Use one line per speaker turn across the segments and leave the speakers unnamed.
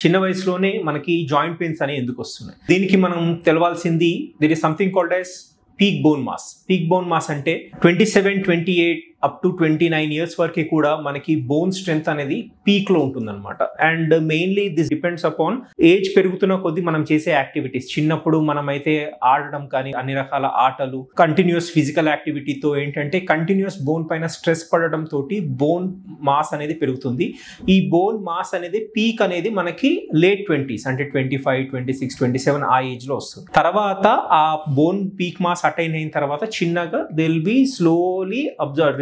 చిన్న వయసులోనే మనకి జాయింట్ పెయిన్స్ అనేవి ఎందుకు వస్తున్నాయి? దీనికి మనం తెలవాల్సింది there is something called as peak bone mass. Peak bone mass అంటే 27, 28 అప్ టు 29 ఇయర్స్ వరకు కూడా మనకి బోన్ స్ట్రెంగ్త్ అనేది పీక్ లో ఉంటుంది అనమాట. And mainly this depends upon age పెరుగుతున్న కొద్దీ మనం చేసే యాక్టివిటీస్. చిన్నప్పుడు మనం అయితే ఆడడం కానీ అన్ని రకాల ఆటలు, కంటిన్యూస్ ఫిజికల్ యాక్టివిటీతో ఏంటంటే కంటిన్యూస్ బోన్ పైన స్ట్రెస్ పడడం తోటి బోన్ మాస్ అనేది పెరుగుతుంది. ఈ బోన్ మాస్ అనేది పీక్ అనేది మనకి లేట్ 20s అంటే 25, 26, 27 ఆ ఏజ్ లో వస్తుంది. తర్వాత ఆ బోన్ పీక్ మాస్ అటైన్ అయిన తర్వాత చిన్నగా దే విల్ బి స్లోలీ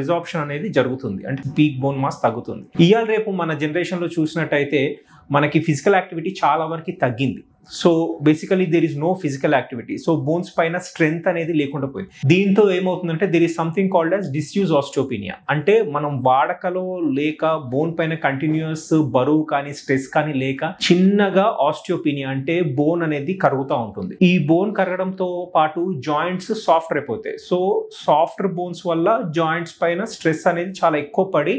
రిజార్ప్షన్ అనేది జరుగుతుంది, అంటే పీక్ బోన్ మాస్ తగ్గుతుంది. ఇవాళ రేపు మన జనరేషన్ లో చూసినట్టయితే మనకి ఫిజికల్ యాక్టివిటీ చాలా వరకు తగ్గింది. So basically there is no physical activity. So bones పైన స్ట్రెంగ్త్ అనేది లేకుండా పోయింది. దీంతో ఏమవుతుందంటే there is something called as disuse osteopenia. అంటే మనం వాడకలో లేక బోన్ పైన కంటిన్యూస్ బరువు కానీ స్ట్రెస్ కానీ లేక చిన్నగా ఆస్టియోపీనియా అంటే బోన్ అనేది కరుగుతూ ఉంటుంది. ఈ బోన్ కరగడంతో పాటు జాయింట్స్ సాఫ్ట్ అయిపోతాయి. సో సాఫ్ట్ బోన్స్ వల్ల జాయింట్స్ పైన స్ట్రెస్ అనేది చాలా ఎక్కువ పడి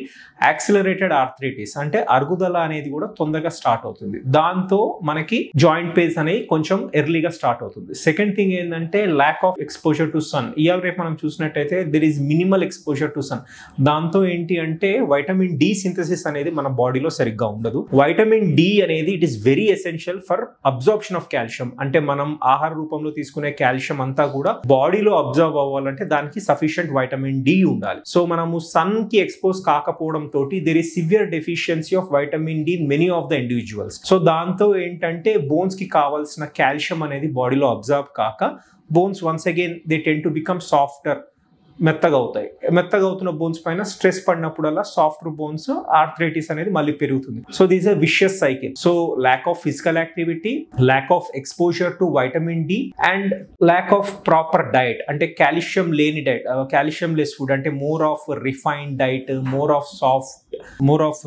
యాక్సిలరేటెడ్ ఆర్థరైటిస్ అంటే అరుగుదల అనేది కూడా తొందరగా స్టార్ట్ అవుతుంది. దాంతో మనకి జాయింట్ పెయిన్స్ అనేవి కొంచెం ఎర్లీగా స్టార్ట్ అవుతుంది. సెకండ్ థింగ్ ఏంటంటే lack of exposure to sun. ఇవాళ రేపు మనం చూసినట్టయితే there is minimal exposure to sun. దాంతో ఏంటి అంటే వైటమిన్ డి సింథసిస్ అనేది మన బాడీలో సరిగ్గా ఉండదు. వైటమిన్ డి అనేది it is very essential for absorption of calcium. అంటే మనం ఆహార రూపంలో తీసుకునే కాల్షియం అంతా కూడా బాడీలో అబ్జర్వ్ అవ్వాలంటే దానికి సఫిషియంట్ వైటమిన్ డి ఉండాలి. సో మనము సన్ కి ఎక్స్పోజ్ కాకపోవడం తోటి there is severe deficiency of vitamin D many of the individuals. So దాంతో ఏంటంటే బోన్స్ కి కావాల్సిన కాల్షియం అనేది బాడీలో అబ్జర్వ్ కాక bones once again they tend to become softer, మెత్తగా అవుతాయి. మెత్తగా అవుతున్న బోన్స్ పైన స్ట్రెస్ పడినప్పుడల్లా సాఫ్ట్ బోన్స్ ఆర్థరైటిస్ అనేది మళ్ళీ పెరుగుతుంది. So this a vicious cycle. So lack of physical activity, lack of exposure to vitamin D and lack of proper diet అంటే కాల్షియం లేని డైట్, కాల్షియం లెస్ ఫుడ్ అంటే more of refined diet, more of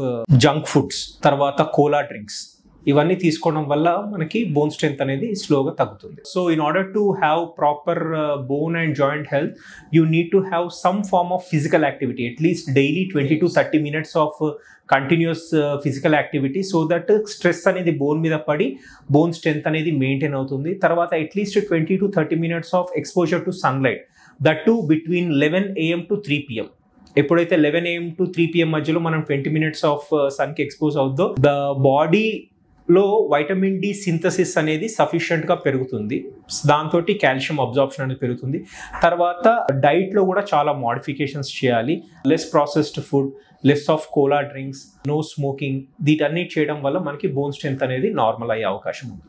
junk foods, తర్వాత cola drinks, ఇవన్నీ తీసుకోవడం వల్ల మనకి bone strength అనేది స్లోగా తగ్గుతుంది. So in order to have proper bone and joint health you need to have some form of physical activity, at least daily 20 to 30 minutes of continuous physical activity so that stress అనేది bone మీద పడి bone strength అనేది maintain అవుతుంది. తర్వాత at least 20 to 30 minutes of exposure to sunlight, that to between 11 AM to 3 PM. ఎప్పుడైతే 11 AM to 3 PM మధ్యలో మనం 20 minutes of సన్కి expose అవుతుందో ద బాడీ లో వైటమిన్ డి సింథసిస్ అనేది సఫిషియెంట్ గా పెరుగుతుంది. దాంతో కాల్షియం అబ్జార్ప్షన్ అనేది పెరుగుతుంది. తర్వాత డైట్ లో కూడా చాలా మోడిఫికేషన్స్ చేయాలి. Less processed food, less of cola drinks, no smoking, వీటన్నీ చేయడం వల్ల మనకి బోన్ స్ట్రెంగ్త్ అనేది నార్మల్ అయ్యే అవకాశం ఉంది.